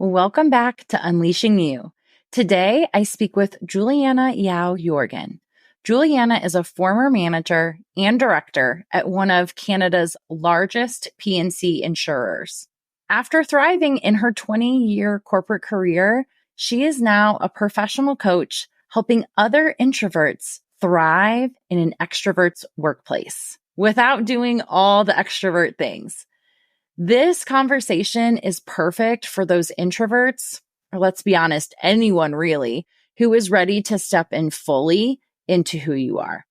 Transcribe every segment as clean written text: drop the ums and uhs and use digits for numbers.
Welcome back to Unleashing You. Today, I speak with Julianna Yau Yorgan. Julianna is a former manager and director at one of Canada's largest P&C insurers. After thriving in her 20-year corporate career, she is now a professional coach helping other introverts thrive in an extrovert's workplace without doing all the extrovert things. This conversation is perfect for those introverts, or let's be honest, anyone really, who is ready to step in fully into who you are.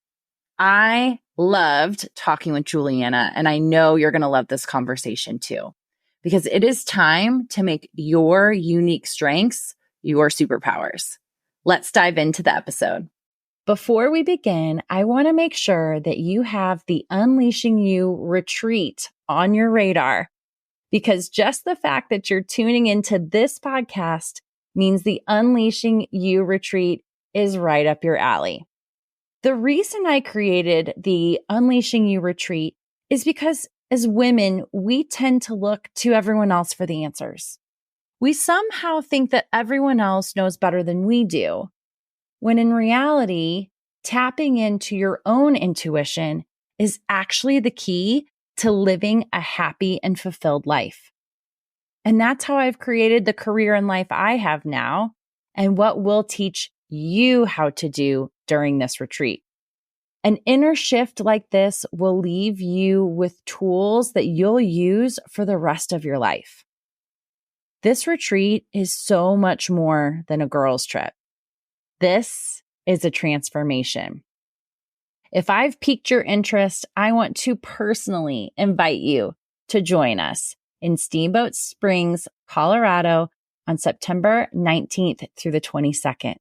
I loved talking with Julianna, and I know you're going to love this conversation too, because it is time to make your unique strengths your superpowers. Let's dive into the episode. Before we begin, I want to make sure that you have the Unleashing You retreat on your radar, because just the fact that you're tuning into this podcast means the Unleashing You retreat is right up your alley. The reason I created the Unleashing You retreat is because as women, we tend to look to everyone else for the answers. We somehow think that everyone else knows better than we do, when in reality, tapping into your own intuition is actually the key to living a happy and fulfilled life. And that's how I've created the career and life I have now, and what we'll teach you how to do during this retreat. An inner shift like this will leave you with tools that you'll use for the rest of your life. This retreat is so much more than a girls' trip. This is a transformation. If I've piqued your interest, I want to personally invite you to join us in Steamboat Springs, Colorado on September 19th through the 22nd.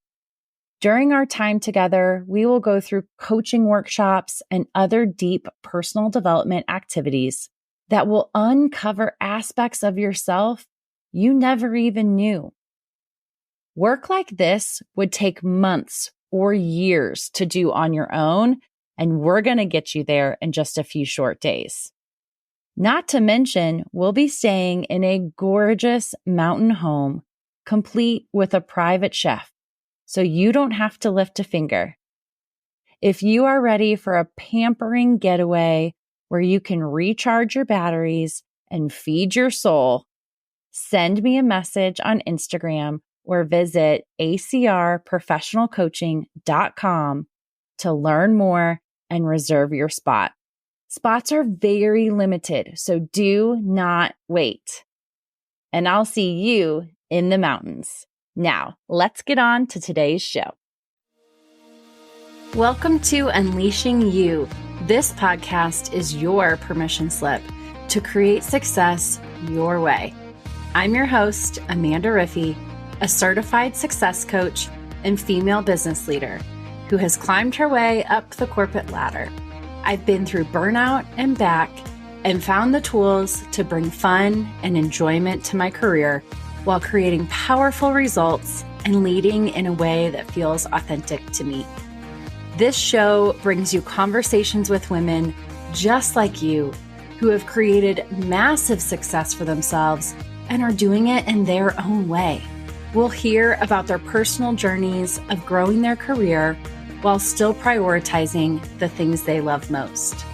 During our time together, we will go through coaching workshops and other deep personal development activities that will uncover aspects of yourself you never even knew. Work like this would take months or years to do on your own, and we're going to get you there in just a few short days. Not to mention, we'll be staying in a gorgeous mountain home, complete with a private chef, so you don't have to lift a finger. If you are ready for a pampering getaway where you can recharge your batteries and feed your soul, send me a message on Instagram or visit acrprofessionalcoaching.com to learn more and reserve your spot. Spots are very limited, so do not wait. And I'll see you in the mountains. Now, let's get on to today's show. Welcome to Unleashing You. This podcast is your permission slip to create success your way. I'm your host, Amanda Riffey, a certified success coach and female business leader who has climbed her way up the corporate ladder. I've been through burnout and back and found the tools to bring fun and enjoyment to my career while creating powerful results and leading in a way that feels authentic to me. This show brings you conversations with women just like you who have created massive success for themselves and are doing it in their own way. We'll hear about their personal journeys of growing their career while still prioritizing the things they love most.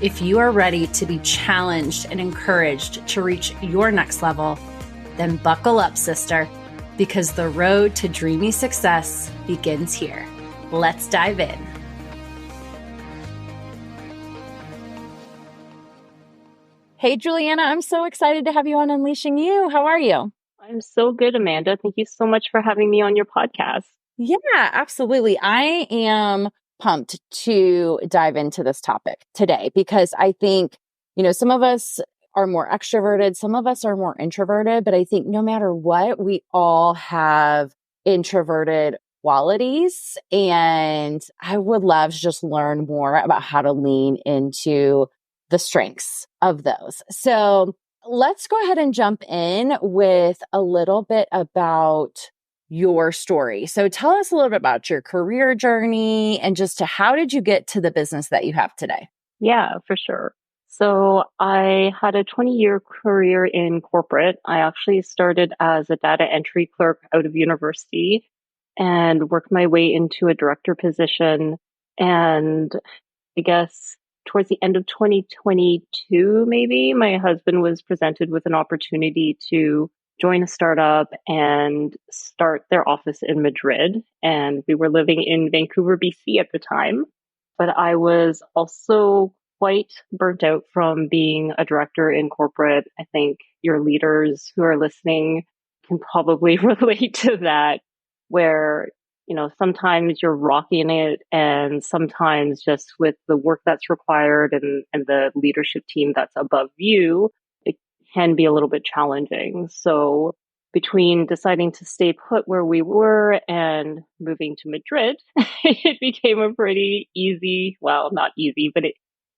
If you are ready to be challenged and encouraged to reach your next level, then buckle up, sister, because the road to dreamy success begins here. Let's dive in. Hey, Julianna, I'm so excited to have you on Unleashing You. How are you? I'm so good, Amanda. Thank you so much for having me on your podcast. Yeah, absolutely. I am pumped to dive into this topic today because I think, some of us are more extroverted, some of us are more introverted, but I think no matter what, we all have introverted qualities. And I would love to just learn more about how to lean into the strengths of those. So let's go ahead and jump in with a little bit about your story. So tell us a little bit about your career journey and just how did you get to the business that you have today? Yeah, for sure. So I had a 20-year career in corporate. I actually started as a data entry clerk out of university and worked my way into a director position. And I guess towards the end of 2022, maybe, my husband was presented with an opportunity to join a startup and start their office in Madrid. And we were living in Vancouver, BC at the time. But I was also quite burnt out from being a director in corporate. I think your leaders who are listening can probably relate to that, where sometimes you're rocking it and sometimes just with the work that's required and the leadership team that's above you, it can be a little bit challenging. So between deciding to stay put where we were and moving to Madrid, it became a pretty easy, well, not easy, but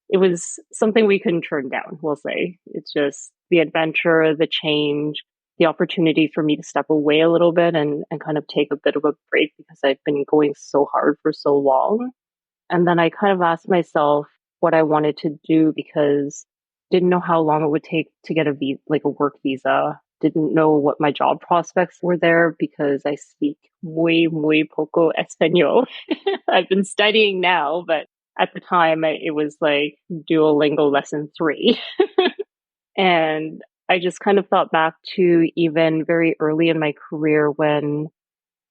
it was something we couldn't turn down, we'll say. It's just the adventure, the change, the opportunity for me to step away a little bit and kind of take a bit of a break because I've been going so hard for so long. And then I kind of asked myself what I wanted to do because didn't know how long it would take to get a work visa. Didn't know what my job prospects were there because I speak muy poco español. I've been studying now, but at the time it was like Duolingo lesson 3. And I just kind of thought back to even very early in my career when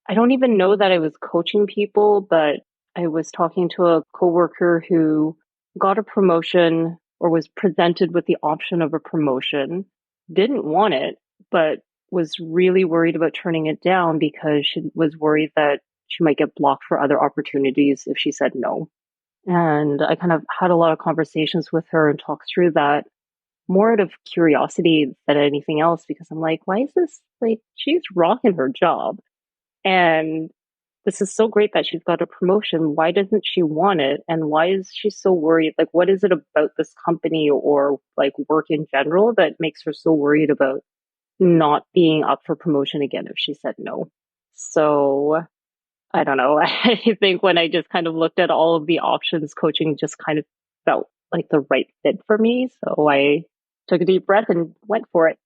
I don't even know that I was coaching people, but I was talking to a coworker who got a promotion or was presented with the option of a promotion, didn't want it, but was really worried about turning it down because she was worried that she might get blocked for other opportunities if she said no. And I kind of had a lot of conversations with her and talked through that more out of curiosity than anything else because I'm like, why is this like she's rocking her job? And this is so great that she's got a promotion. Why doesn't she want it? And why is she so worried? Like, what is it about this company or like work in general that makes her so worried about not being up for promotion again if she said no? So I don't know. I think when I just kind of looked at all of the options, coaching just kind of felt like the right fit for me. So I took a deep breath and went for it.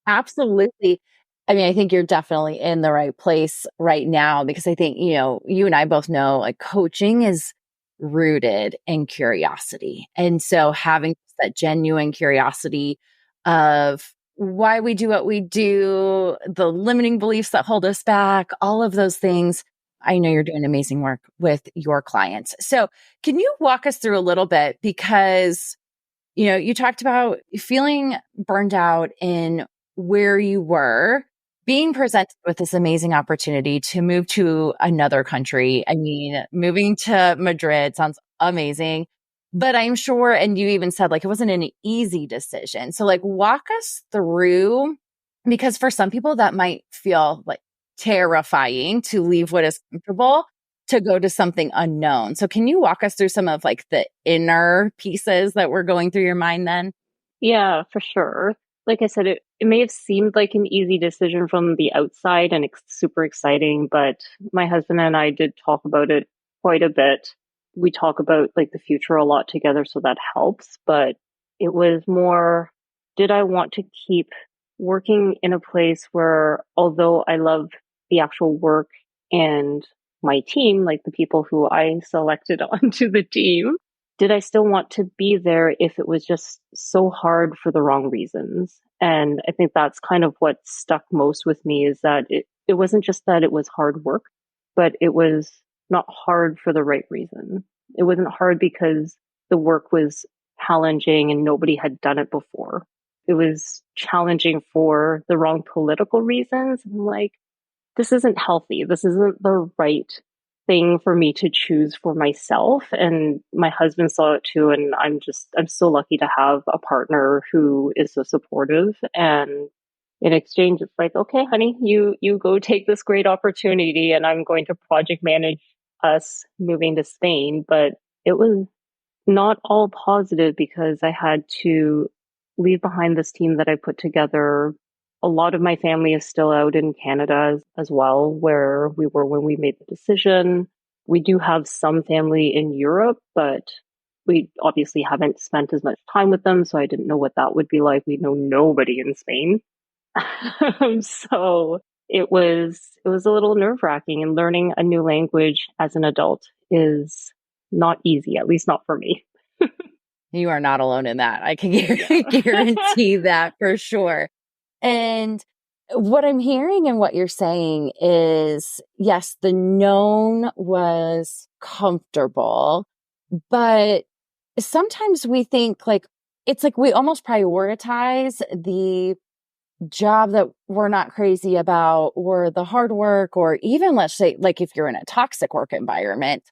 Absolutely. I mean, I think you're definitely in the right place right now because I think, you and I both know like coaching is rooted in curiosity. And so having that genuine curiosity of why we do what we do, the limiting beliefs that hold us back, all of those things. I know you're doing amazing work with your clients. So can you walk us through a little bit because you talked about feeling burned out in where you were, being presented with this amazing opportunity to move to another country. I mean, moving to Madrid sounds amazing, but I'm sure, and you even said like it wasn't an easy decision. So, like, walk us through because for some people that might feel like terrifying to leave what is comfortable to go to something unknown. So can you walk us through some of like the inner pieces that were going through your mind then? Yeah, for sure. Like I said, it may have seemed like an easy decision from the outside and super exciting, but my husband and I did talk about it quite a bit. We talk about like the future a lot together, so that helps. But it was more, did I want to keep working in a place where, although I love the actual work and my team, like the people who I selected onto the team, did I still want to be there if it was just so hard for the wrong reasons? And I think that's kind of what stuck most with me is that it wasn't just that it was hard work, but it was not hard for the right reason. It wasn't hard because the work was challenging and nobody had done it before. It was challenging for the wrong political reasons. I'm like, this isn't healthy. This isn't the right thing for me to choose for myself. And my husband saw it too. And I'm so lucky to have a partner who is so supportive. And in exchange, it's like, okay, honey, you go take this great opportunity and I'm going to project manage us moving to Spain. But it was not all positive because I had to leave behind this team that I put together. A lot of my family is still out in Canada as well, where we were when we made the decision. We do have some family in Europe, but we obviously haven't spent as much time with them, so I didn't know what that would be like. We know nobody in Spain. So it was a little nerve-wracking, and learning a new language as an adult is not easy, at least not for me. You are not alone in that. I can Yeah. guarantee that for sure. And what I'm hearing and what you're saying is, yes, the known was comfortable, but sometimes we think like, it's like we almost prioritize the job that we're not crazy about, or the hard work, or even let's say, like if you're in a toxic work environment,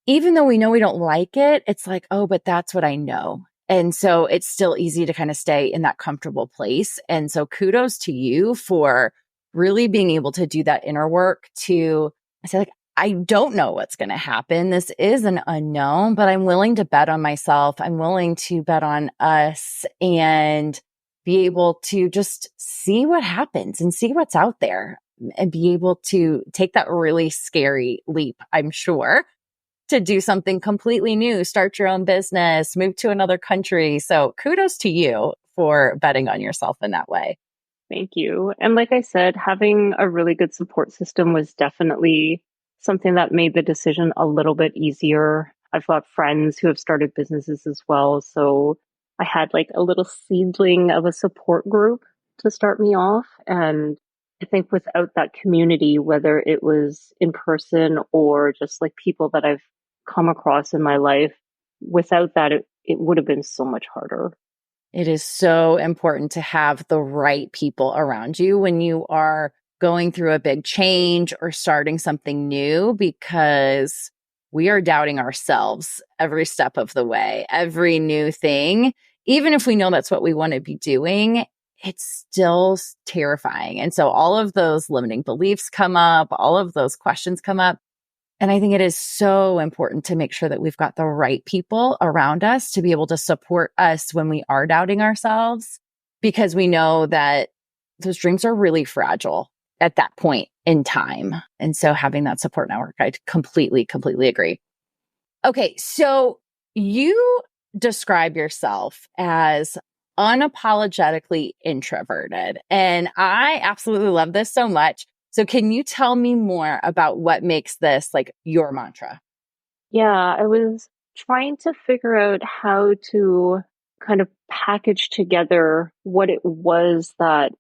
even though we know we don't like it, it's like, oh, but that's what I know. And so it's still easy to kind of stay in that comfortable place. And so kudos to you for really being able to do that inner work to I say, like, I don't know what's going to happen. This is an unknown, but I'm willing to bet on myself. I'm willing to bet on us and be able to just see what happens and see what's out there and be able to take that really scary leap, I'm sure, to do something completely new, start your own business, move to another country. So kudos to you for betting on yourself in that way. Thank you. And like I said, having a really good support system was definitely something that made the decision a little bit easier. I've got friends who have started businesses as well. So I had like a little seedling of a support group to start me off. And I think without that community, whether it was in person or just like people that I've come across in my life, without that, it would have been so much harder. It is so important to have the right people around you when you are going through a big change or starting something new, because we are doubting ourselves every step of the way, every new thing. Even if we know that's what we want to be doing, it's still terrifying. And so all of those limiting beliefs come up, all of those questions come up. And I think it is so important to make sure that we've got the right people around us to be able to support us when we are doubting ourselves, because we know that those dreams are really fragile at that point in time. And so having that support network, I completely agree. Okay. So you describe yourself as unapologetically introverted. And I absolutely love this so much. So can you tell me more about what makes this like your mantra? Yeah, I was trying to figure out how to kind of package together what it was that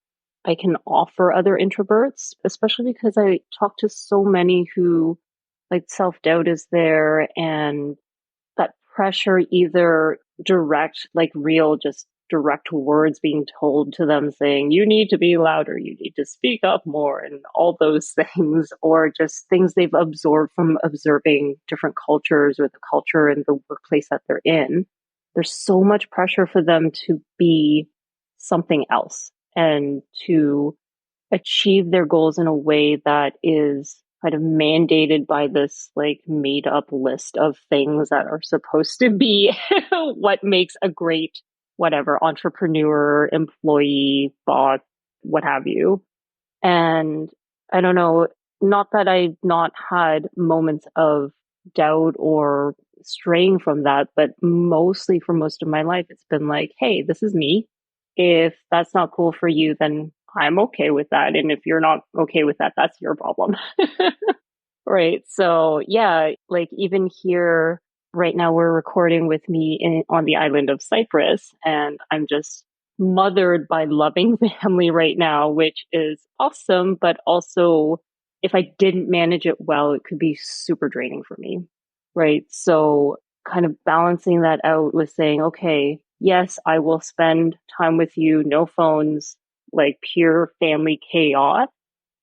I can offer other introverts, especially because I talk to so many who like self-doubt is there, and that pressure, either direct, like real, just direct words being told to them saying, you need to be louder, you need to speak up more, and all those things, or just things they've absorbed from observing different cultures or the culture and the workplace that they're in. There's so much pressure for them to be something else and to achieve their goals in a way that is kind of mandated by this like made up list of things that are supposed to be what makes a great whatever entrepreneur, employee, boss, what have you. And I don't know, not that I've not had moments of doubt or straying from that, but mostly for most of my life, it's been like, hey, this is me. If that's not cool for you, then I'm okay with that. And if you're not okay with that, that's your problem. Right. So, yeah, like even here right now, we're recording with me on the island of Cyprus, and I'm just mothered by loving family right now, which is awesome. But also, if I didn't manage it well, it could be super draining for me. Right. So, kind of balancing that out with saying, okay, yes, I will spend time with you, no phones, like pure family chaos.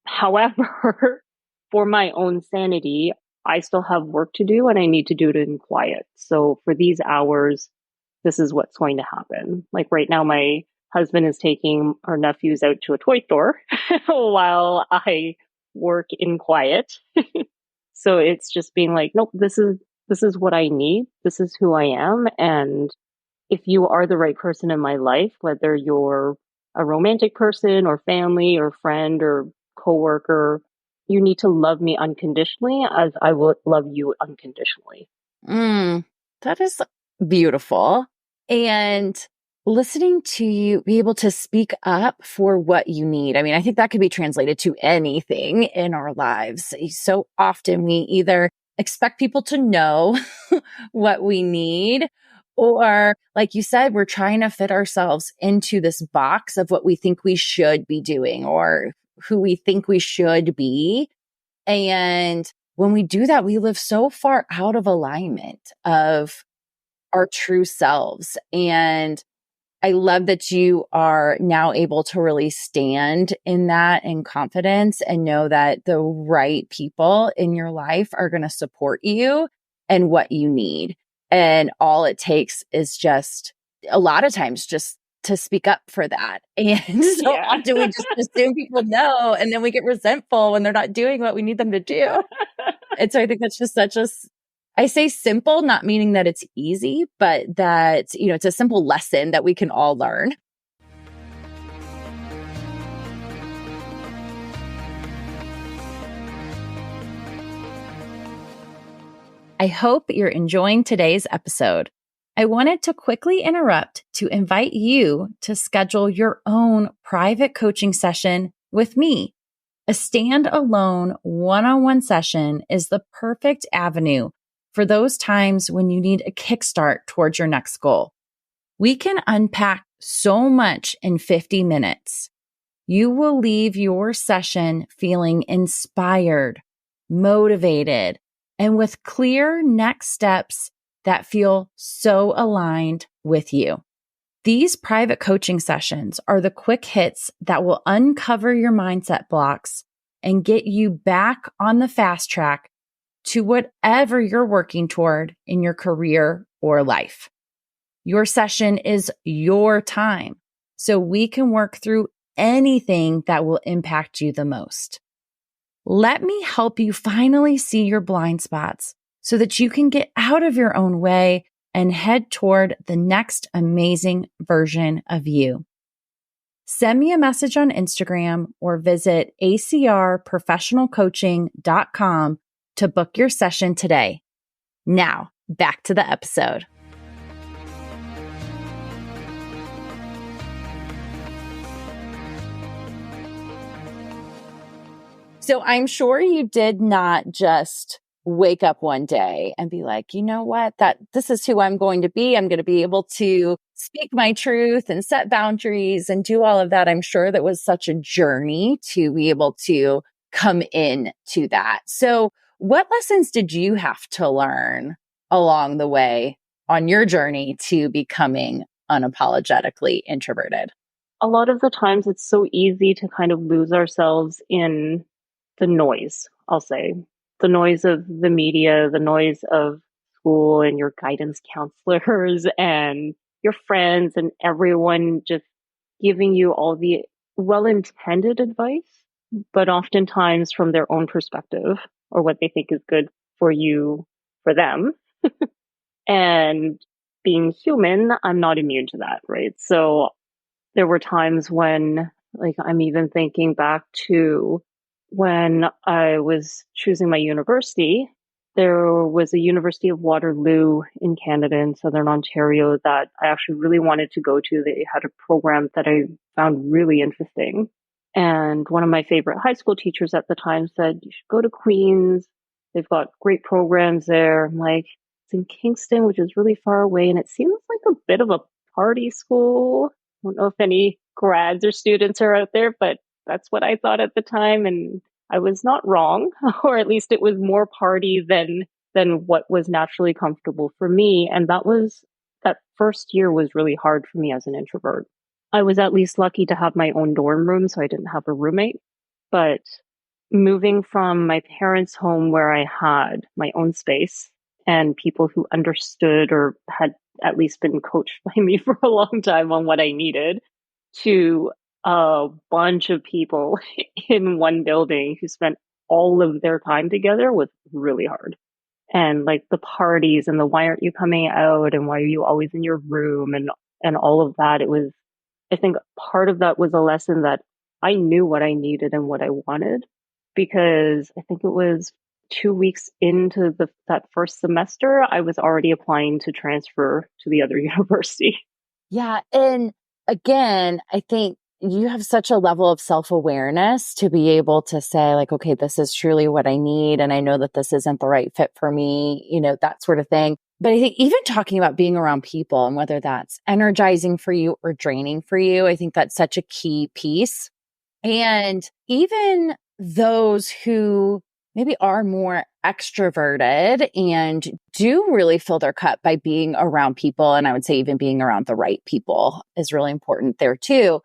However, for my own sanity, I still have work to do and I need to do it in quiet. So for these hours, this is what's going to happen. Like right now, my husband is taking our nephews out to a toy store while I work in quiet. So it's just being like, nope, this is what I need. This is who I am. And if you are the right person in my life, whether you're a romantic person or family or friend or coworker, you need to love me unconditionally as I will love you unconditionally. Mm, that is Beautiful. And listening to you be able to speak up for what you need. I mean, I think that could be translated to anything in our lives. So often we either expect people to know what we need, or like you said, we're trying to fit ourselves into this box of what we think we should be doing or who we think we should be. And when we do that, we live so far out of alignment of our true selves. And I love that you are now able to really stand in that in confidence and know that the right people in your life are going to support you and what you need. And all it takes is just a lot of times just to speak up for that. And so Yeah. often we just assume people know, and then we get resentful when they're not doing what we need them to do. And so I think that's just I say simple, not meaning that it's easy, but that, it's a simple lesson that we can all learn. I hope you're enjoying today's episode. I wanted to quickly interrupt to invite you to schedule your own private coaching session with me. A standalone one-on-one session is the perfect avenue for those times when you need a kickstart towards your next goal. We can unpack so much in 50 minutes. You will leave your session feeling inspired, motivated, and with clear next steps that feel so aligned with you. These private coaching sessions are the quick hits that will uncover your mindset blocks and get you back on the fast track to whatever you're working toward in your career or life. Your session is your time, so we can work through anything that will impact you the most. Let me help you finally see your blind spots so that you can get out of your own way and head toward the next amazing version of you. Send me a message on Instagram or visit acrprofessionalcoaching.com to book your session today. Now, back to the episode. So I'm sure you did not just wake up one day and be like, you know what, this is who I'm going to be. I'm going to be able to speak my truth and set boundaries and do all of that. I'm sure that was such a journey to be able to come in to that. So what lessons did you have to learn along the way on your journey to becoming unapologetically introverted? A lot of the times it's so easy to kind of lose ourselves in the noise, I'll say. The noise of the media, the noise of school and your guidance counselors and your friends and everyone just giving you all the well-intended advice, but oftentimes from their own perspective or what they think is good for you, for them. And being human, I'm not immune to that, right? So there were times when, like, I'm even thinking back to when I was choosing my university. There was a University of Waterloo in Canada, in Southern Ontario, that I actually really wanted to go to. They had a program that I found really interesting. And one of my favorite high school teachers at the time said, you should go to Queen's. They've got great programs there. I'm like, it's in Kingston, which is really far away. And it seems like a bit of a party school. I don't know if any grads or students are out there, but that's what I thought at the time. And I was not wrong, or at least it was more party than what was naturally comfortable for me. And that first year was really hard for me as an introvert. I was at least lucky to have my own dorm room, so I didn't have a roommate. But moving from my parents' home where I had my own space and people who understood or had at least been coached by me for a long time on what I needed, to a bunch of people in one building who spent all of their time together was really hard. And like the parties and the why aren't you coming out and why are you always in your room and all of that, I think part of that was a lesson that I knew what I needed and what I wanted, because I think it was 2 weeks into that first semester, I was already applying to transfer to the other university. Yeah. And again, I think you have such a level of self-awareness to be able to say like, okay, this is truly what I need. And I know that this isn't the right fit for me, that sort of thing. But I think even talking about being around people and whether that's energizing for you or draining for you, I think that's such a key piece. And even those who maybe are more extroverted and do really fill their cup by being around people. And I would say even being around the right people is really important there too.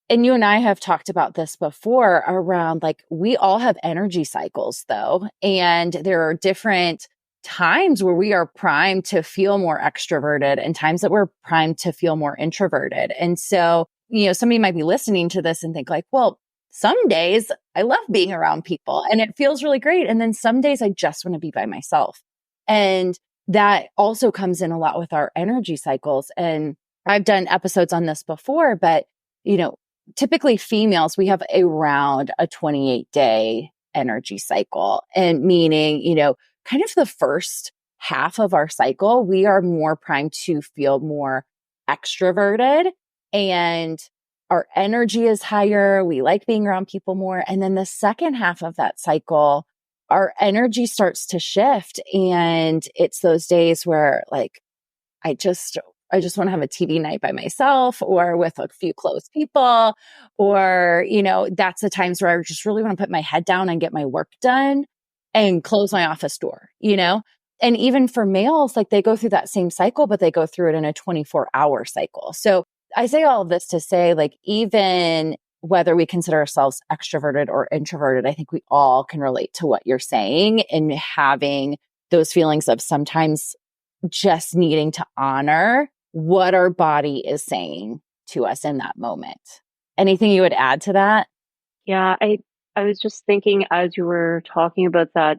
And you and I have talked about this before around like we all have energy cycles though. And there are different times where we are primed to feel more extroverted and times that we're primed to feel more introverted. And so, somebody might be listening to this and think like, well, some days I love being around people and it feels really great. And then some days I just want to be by myself. And that also comes in a lot with our energy cycles. And I've done episodes on this before, but typically females, we have around a 28-day energy cycle. And meaning, kind of the first half of our cycle, we are more primed to feel more extroverted and our energy is higher. We like being around people more. And then the second half of that cycle, our energy starts to shift. And it's those days where like, I just want to have a TV night by myself or with a few close people, or, that's the times where I just really want to put my head down and get my work done and close my office door, And even for males, like they go through that same cycle, but they go through it in a 24-hour cycle. So I say all of this to say, like, even whether we consider ourselves extroverted or introverted, I think we all can relate to what you're saying and having those feelings of sometimes just needing to honor what our body is saying to us in that moment. Anything you would add to that? Yeah, I was just thinking as you were talking about that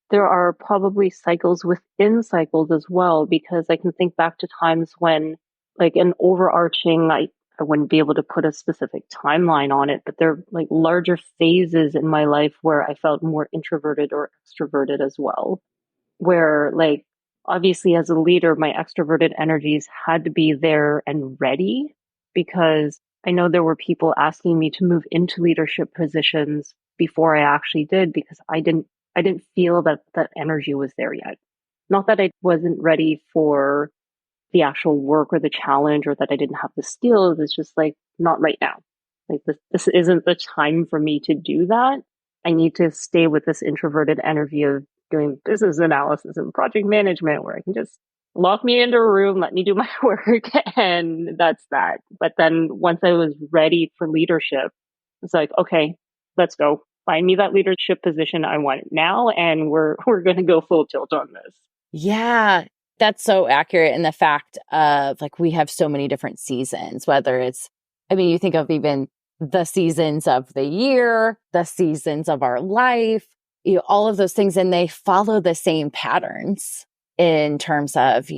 there are probably cycles within cycles as well, because I can think back to times when like an overarching, I wouldn't be able to put a specific timeline on it, but there are like larger phases in my life where I felt more introverted or extroverted as well, where like obviously as a leader, my extroverted energies had to be there and ready, because I know there were people asking me to move into leadership positions before I actually did, because I didn't feel that that energy was there yet. Not that I wasn't ready for the actual work or the challenge or that I didn't have the skills. It's just like, not right now. Like this isn't the time for me to do that. I need to stay with this introverted energy of doing business analysis and project management where I can just lock me into a room, let me do my work, and that's that. But then once I was ready for leadership, it's like, okay, let's go. Find me that leadership position. I want it now, and we're going to go full tilt on this. Yeah, that's so accurate in the fact of like we have so many different seasons, whether it's, you think of even the seasons of the year, the seasons of our life, all of those things, and they follow the same patterns in terms of,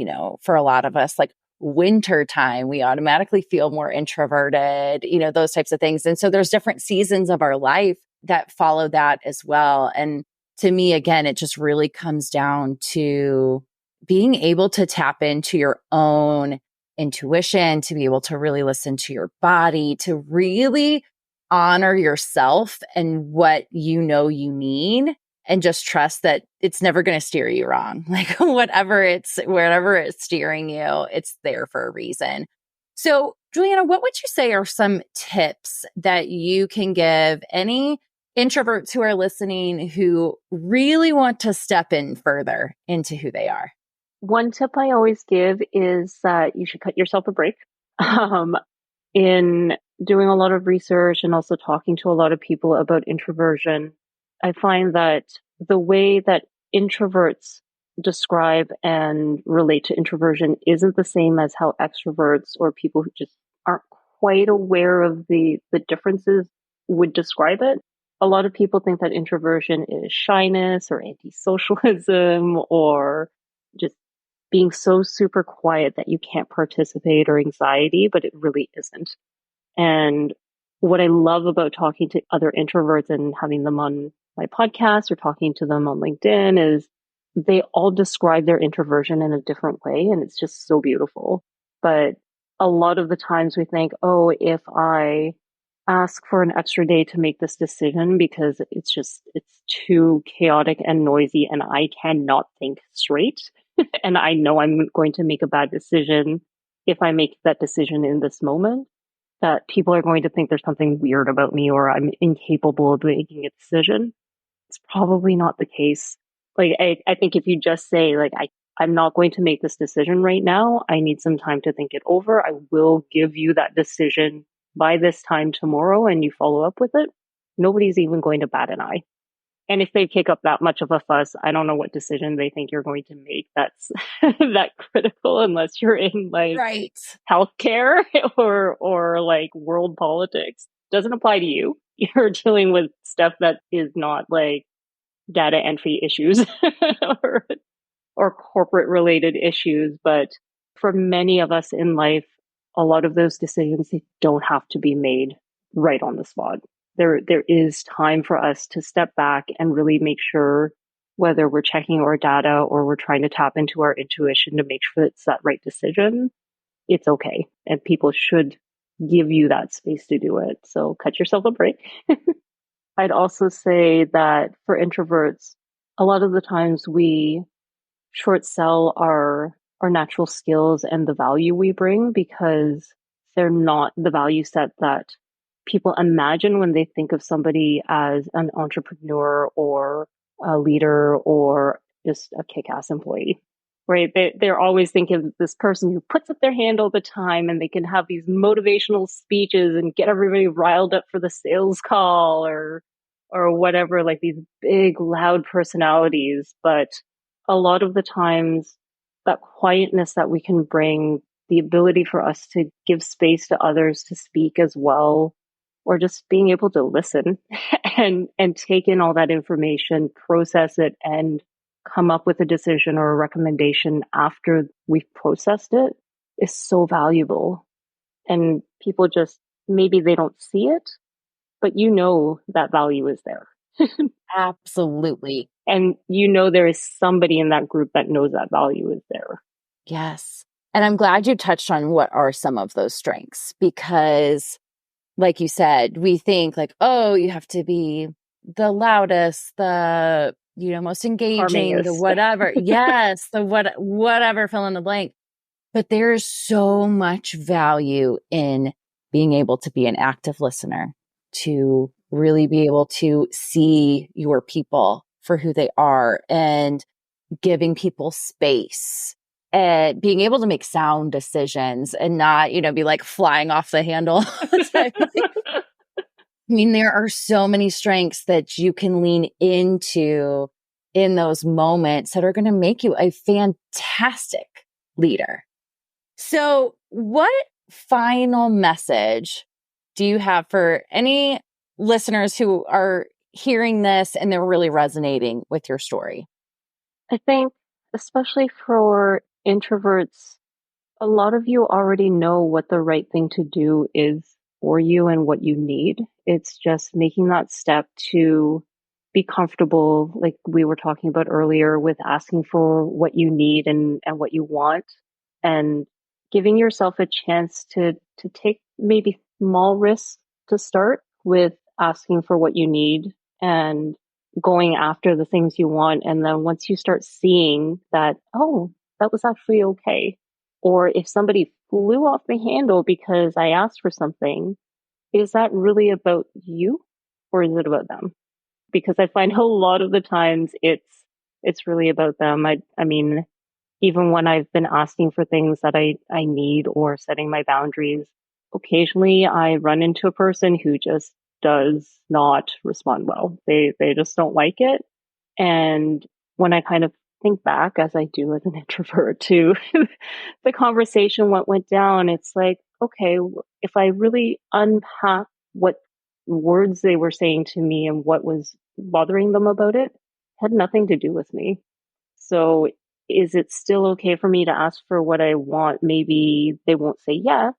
for a lot of us, like winter time, we automatically feel more introverted, those types of things. And so there's different seasons of our life that follow that as well. And to me, again, it just really comes down to being able to tap into your own intuition, to be able to really listen to your body, to really honor yourself and what you need, and just trust that it's never going to steer you wrong. Like wherever it's steering you, it's there for a reason. So, Julianna, what would you say are some tips that you can give any introverts who are listening who really want to step in further into who they are? One tip I always give is that you should cut yourself a break. In doing a lot of research and also talking to a lot of people about introversion, I find that the way that introverts describe and relate to introversion isn't the same as how extroverts or people who just aren't quite aware of the differences would describe it. A lot of people think that introversion is shyness or anti-socialism or just being so super quiet that you can't participate or anxiety, but it really isn't. And what I love about talking to other introverts and having them on my podcast or talking to them on LinkedIn is they all describe their introversion in a different way. And it's just so beautiful. But a lot of the times we think, oh, if I ask for an extra day to make this decision because it's too chaotic and noisy and I cannot think straight. And I know I'm going to make a bad decision if I make that decision in this moment, that people are going to think there's something weird about me or I'm incapable of making a decision. It's probably not the case. Like, I think if you just say, like, I'm not going to make this decision right now, I need some time to think it over. I will give you that decision by this time tomorrow and you follow up with it, nobody's even going to bat an eye. And if they kick up that much of a fuss, I don't know what decision they think you're going to make that's that critical unless you're in like Right. healthcare or like world politics. Doesn't apply to you. You're dealing with stuff that is not like data entry issues or, or corporate related issues. But for many of us in life, a lot of those decisions don't have to be made right on the spot. There is time for us to step back and really make sure, whether we're checking our data or we're trying to tap into our intuition to make sure it's that right decision, it's okay. And people should give you that space to do it. So cut yourself a break. I'd also say that for introverts, a lot of the times we short sell our natural skills and the value we bring because they're not the value set that people imagine when they think of somebody as an entrepreneur or a leader or just a kick-ass employee, right? They're always thinking of this person who puts up their hand all the time and they can have these motivational speeches and get everybody riled up for the sales call or whatever, like these big, loud personalities. But a lot of the times that quietness that we can bring, the ability for us to give space to others to speak as well, or just being able to listen and take in all that information, process it, and come up with a decision or a recommendation after we've processed it is so valuable. And people just, maybe they don't see it, but you know that value is there. Absolutely. And you know there is somebody in that group that knows that value is there. Yes. And I'm glad you touched on what are some of those strengths because, like you said, we think like, oh, you have to be the loudest, the, most engaging, the Harmonious. whatever. Yes, the whatever, fill in the blank. But there's so much value in being able to be an active listener, to really be able to see your people for who they are and giving people space and being able to make sound decisions and not, be like flying off the handle. I mean, there are so many strengths that you can lean into in those moments that are going to make you a fantastic leader. So what final message do you have for any listeners who are hearing this and they're really resonating with your story? I think, especially for introverts, a lot of you already know what the right thing to do is for you and what you need. It's just making that step to be comfortable, like we were talking about earlier, with asking for what you need and what you want, and giving yourself a chance to take maybe small risks to start with asking for what you need and going after the things you want. And then once you start seeing that, oh, that was actually okay. Or if somebody flew off the handle because I asked for something, is that really about you or is it about them? Because I find a lot of the times it's really about them. I mean, even when I've been asking for things that I need or setting my boundaries, occasionally I run into a person who just does not respond well. They just don't like it. And when I kind of think back, as I do as an introvert, to the conversation, what went down, it's like, okay, if I really unpack what words they were saying to me and what was bothering them about it, had nothing to do with me. So is it still okay for me to ask for what I want? Maybe they won't say yes,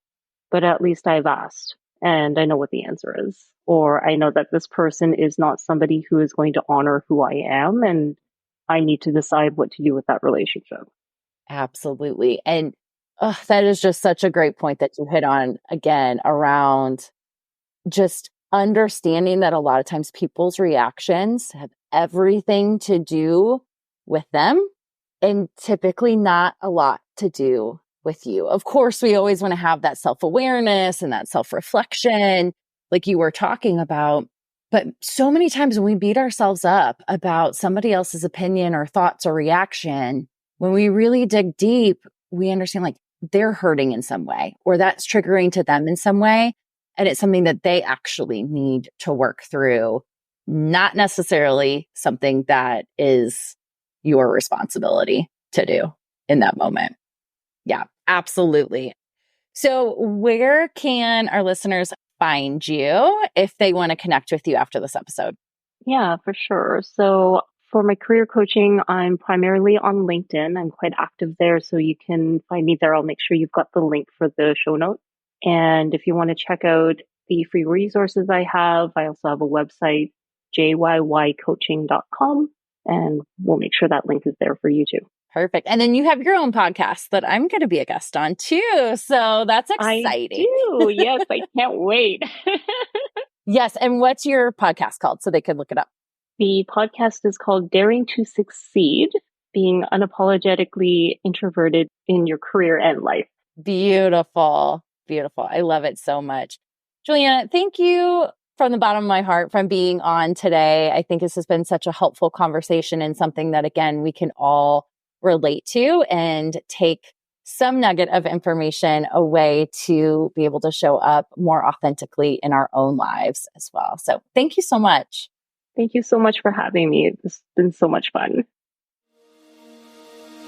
but at least I've asked and I know what the answer is. or I know that this person is not somebody who is going to honor who I am, and I need to decide what to do with that relationship. Absolutely. And that is just such a great point that you hit on again around just understanding that a lot of times people's reactions have everything to do with them and typically not a lot to do with you. Of course, we always want to have that self-awareness and that self-reflection, like you were talking about. But so many times when we beat ourselves up about somebody else's opinion or thoughts or reaction, when we really dig deep, we understand like they're hurting in some way or that's triggering to them in some way. And it's something that they actually need to work through, not necessarily something that is your responsibility to do in that moment. Yeah, absolutely. So where can our listeners find you if they want to connect with you after this episode? Yeah, for sure. So for my career coaching, I'm primarily on LinkedIn. I'm quite active there, so you can find me there. I'll make sure you've got the link for the show notes. And if you want to check out the free resources I also have a website, jyycoaching.com, and we'll make sure that link is there for you too. Perfect. And then you have your own podcast that I'm going to be a guest on too. So that's exciting. I do. Yes, I can't wait. Yes. And what's your podcast called so they could look it up? The podcast is called Daring to Succeed, being unapologetically introverted in your career and life. Beautiful. Beautiful. I love it so much. Julianna, thank you from the bottom of my heart from being on today. I think this has been such a helpful conversation and something that, again, we can all relate to and take some nugget of information away to be able to show up more authentically in our own lives as well. So thank you so much. Thank you so much for having me. It's been so much fun.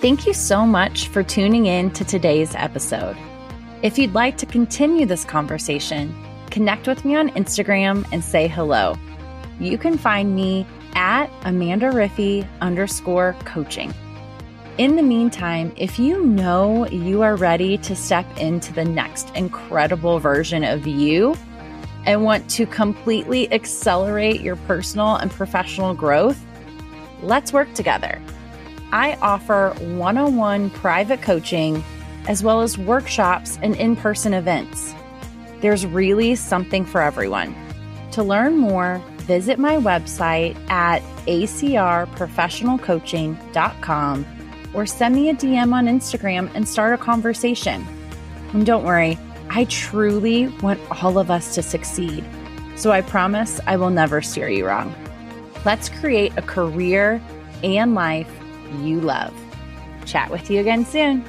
Thank you so much for tuning in to today's episode. If you'd like to continue this conversation, connect with me on Instagram and say hello. You can find me at AmandaRiffy_coaching. In the meantime, if you know you are ready to step into the next incredible version of you and want to completely accelerate your personal and professional growth, let's work together. I offer one-on-one private coaching as well as workshops and in-person events. There's really something for everyone. To learn more, visit my website at acrprofessionalcoaching.com or send me a DM on Instagram and start a conversation. And don't worry, I truly want all of us to succeed. So I promise I will never steer you wrong. Let's create a career and life you love. Chat with you again soon.